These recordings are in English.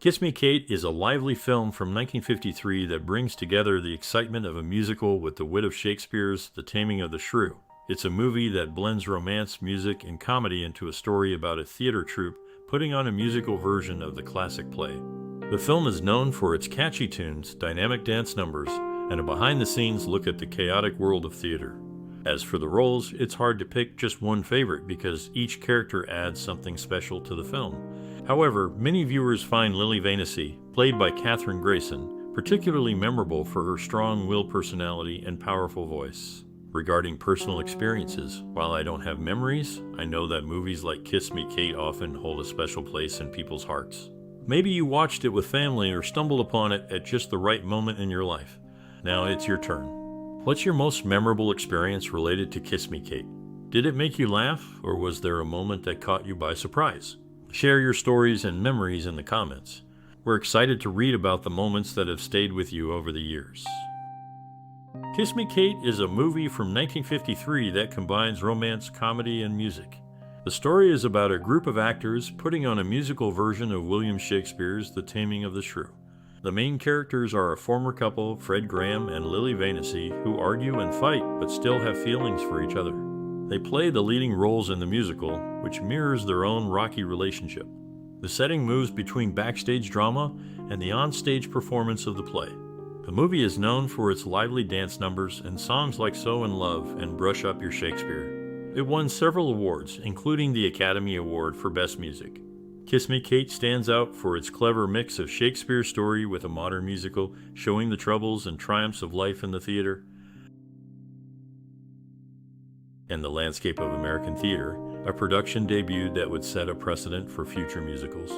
Kiss Me, Kate is a lively film from 1953 that brings together the excitement of a musical with the wit of Shakespeare's The Taming of the Shrew. It's a movie that blends romance, music, and comedy into a story about a theater troupe putting on a musical version of the classic play. The film is known for its catchy tunes, dynamic dance numbers, and a behind-the-scenes look at the chaotic world of theater. As for the roles, it's hard to pick just one favorite because each character adds something special to the film. However, many viewers find Lilli Vanessi, played by Kathryn Grayson, particularly memorable for her strong-willed personality and powerful voice. Regarding personal experiences, while I don't have memories, I know that movies like Kiss Me, Kate often hold a special place in people's hearts. Maybe you watched it with family or stumbled upon it at just the right moment in your life. Now it's your turn. What's your most memorable experience related to Kiss Me, Kate? Did it make you laugh, or was there a moment that caught you by surprise? Share your stories and memories in the comments. We're excited to read about the moments that have stayed with you over the years. Kiss Me, Kate is a movie from 1953 that combines romance, comedy, and music. The story is about a group of actors putting on a musical version of William Shakespeare's The Taming of the Shrew. The main characters are a former couple, Fred Graham and Lilli Vanessi, who argue and fight but still have feelings for each other. They play the leading roles in the musical, which mirrors their own rocky relationship. The setting moves between backstage drama and the onstage performance of the play. The movie is known for its lively dance numbers and songs like So in Love and Brush Up Your Shakespeare. It won several awards, including the Academy Award for Best Music. Kiss Me, Kate stands out for its clever mix of Shakespeare's story with a modern musical, showing the troubles and triumphs of life in the theater and the landscape of American theater, a production debut that would set a precedent for future musicals.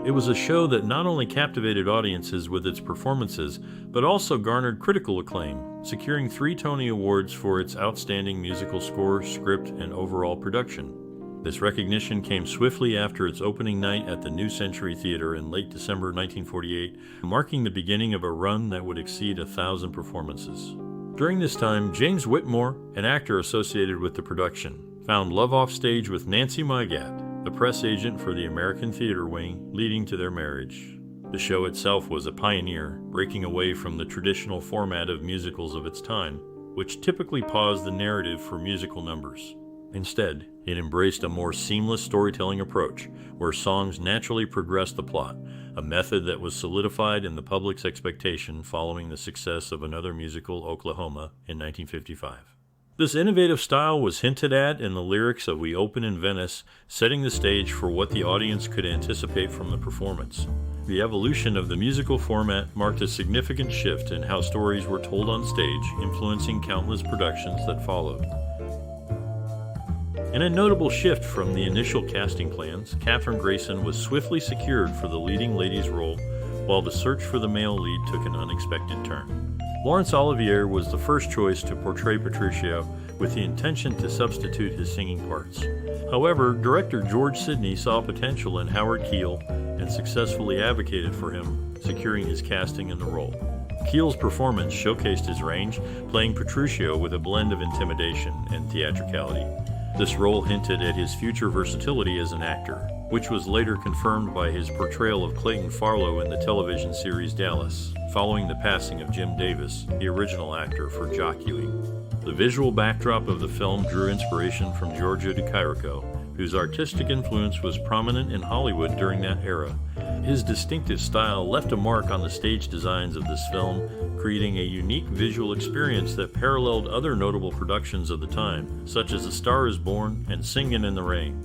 It was a show that not only captivated audiences with its performances, but also garnered critical acclaim, securing 3 Tony Awards for its outstanding musical score, script, and overall production. This recognition came swiftly after its opening night at the New Century Theater in late December 1948, marking the beginning of a run that would exceed 1,000 performances. During this time, James Whitmore, an actor associated with the production, found love off stage with Nancy Mygatt, the press agent for the American Theater Wing, leading to their marriage. The show itself was a pioneer, breaking away from the traditional format of musicals of its time, which typically paused the narrative for musical numbers. Instead, it embraced a more seamless storytelling approach, where songs naturally progressed the plot, a method that was solidified in the public's expectation following the success of another musical, Oklahoma, in 1955. This innovative style was hinted at in the lyrics of We Open in Venice, setting the stage for what the audience could anticipate from the performance. The evolution of the musical format marked a significant shift in how stories were told on stage, influencing countless productions that followed. In a notable shift from the initial casting plans, Kathryn Grayson was swiftly secured for the leading lady's role, while the search for the male lead took an unexpected turn. Laurence Olivier was the first choice to portray Petruchio, with the intention to substitute his singing parts. However, director George Sidney saw potential in Howard Keel and successfully advocated for him, securing his casting in the role. Keel's performance showcased his range, playing Petruchio with a blend of intimidation and theatricality. This role hinted at his future versatility as an actor, which was later confirmed by his portrayal of Clayton Farlow in the television series Dallas, following the passing of Jim Davis, the original actor for Jock Ewing. The visual backdrop of the film drew inspiration from Giorgio de Chirico, whose artistic influence was prominent in Hollywood during that era. His distinctive style left a mark on the stage designs of this film, creating a unique visual experience that paralleled other notable productions of the time, such as A Star is Born and Singin' in the Rain.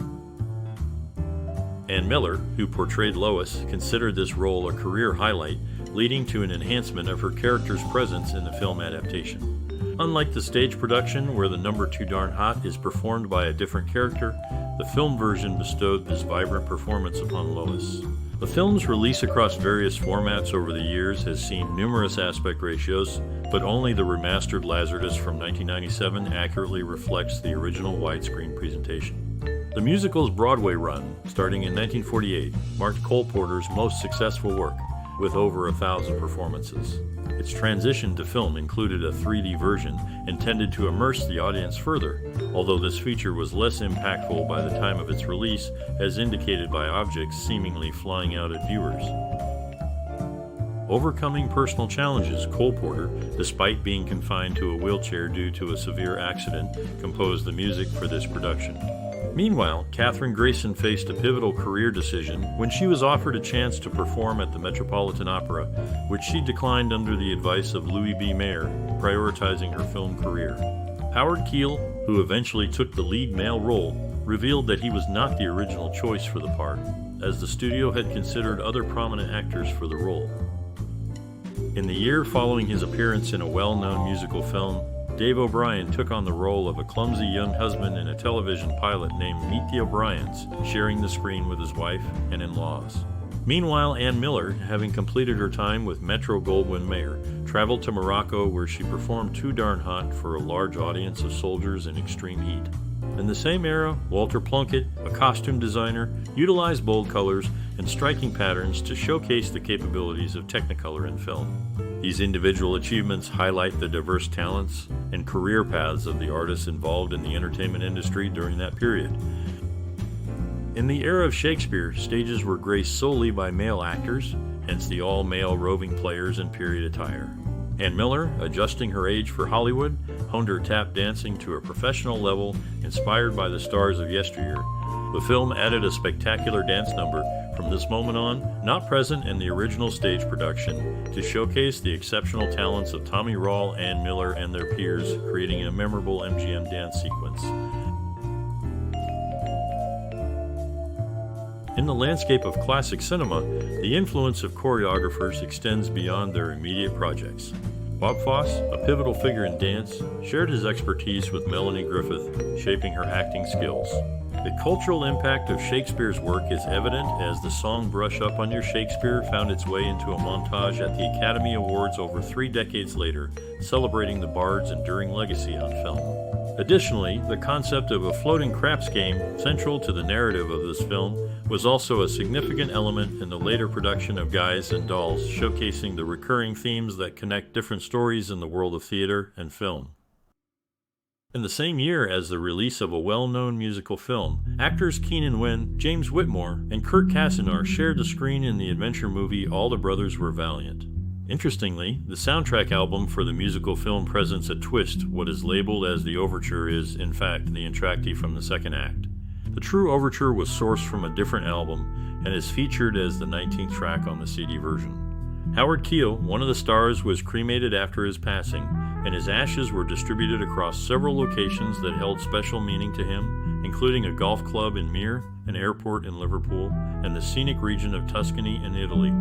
Ann Miller, who portrayed Lois, considered this role a career highlight, leading to an enhancement of her character's presence in the film adaptation. Unlike the stage production, where the number Too Darn Hot is performed by a different character, the film version bestowed this vibrant performance upon Lois. The film's release across various formats over the years has seen numerous aspect ratios, but only the remastered Laserdisc from 1997 accurately reflects the original widescreen presentation. The musical's Broadway run, starting in 1948, marked Cole Porter's most successful work, with over 1,000 performances. Its transition to film included a 3D version intended to immerse the audience further, although this feature was less impactful by the time of its release, as indicated by objects seemingly flying out at viewers. overcoming personal challenges, Cole Porter, despite being confined to a wheelchair due to a severe accident, composed the music for this production. Meanwhile, Kathryn Grayson faced a pivotal career decision when she was offered a chance to perform at the Metropolitan Opera, which she declined under the advice of Louis B. Mayer, prioritizing her film career. Howard Keel, who eventually took the lead male role, revealed that he was not the original choice for the part, as the studio had considered other prominent actors for the role. In the year following his appearance in a well-known musical film, Dave O'Brien took on the role of a clumsy young husband in a television pilot named Meet the O'Briens, sharing the screen with his wife and in-laws. Meanwhile, Ann Miller, having completed her time with Metro-Goldwyn-Mayer, traveled to Morocco where she performed Too Darn Hot for a large audience of soldiers in extreme heat. In the same era, Walter Plunkett, a costume designer, utilized bold colors and striking patterns to showcase the capabilities of Technicolor in film. These individual achievements highlight the diverse talents and career paths of the artists involved in the entertainment industry during that period. In the era of Shakespeare, stages were graced solely by male actors, hence the all-male roving players in period attire. Ann Miller, adjusting her age for Hollywood, honed her tap dancing to a professional level inspired by the stars of yesteryear. The film added a spectacular dance number from this moment on, not present in the original stage production, to showcase the exceptional talents of Tommy Rall, Ann Miller, and their peers, creating a memorable MGM dance sequence. In the landscape of classic cinema, the influence of choreographers extends beyond their immediate projects. Bob Fosse, a pivotal figure in dance, shared his expertise with Melanie Griffith, shaping her acting skills. The cultural impact of Shakespeare's work is evident as the song Brush Up on Your Shakespeare found its way into a montage at the Academy Awards over 3 decades later, celebrating the bard's enduring legacy on film. Additionally, the concept of a floating craps game, central to the narrative of this film, was also a significant element in the later production of Guys and Dolls, showcasing the recurring themes that connect different stories in the world of theater and film. In the same year as the release of a well-known musical film, actors Keenan Wynn, James Whitmore, and Kurt Kasznar shared the screen in the adventure movie All the Brothers Were Valiant. Interestingly, the soundtrack album for the musical film presents a twist. What is labeled as the overture is, in fact, the entr'acte from the second act. The true overture was sourced from a different album and is featured as the 19th track on the CD version. Howard Keel, one of the stars, was cremated after his passing, and his ashes were distributed across several locations that held special meaning to him, including a golf club in Mir, an airport in Liverpool, and the scenic region of Tuscany in Italy.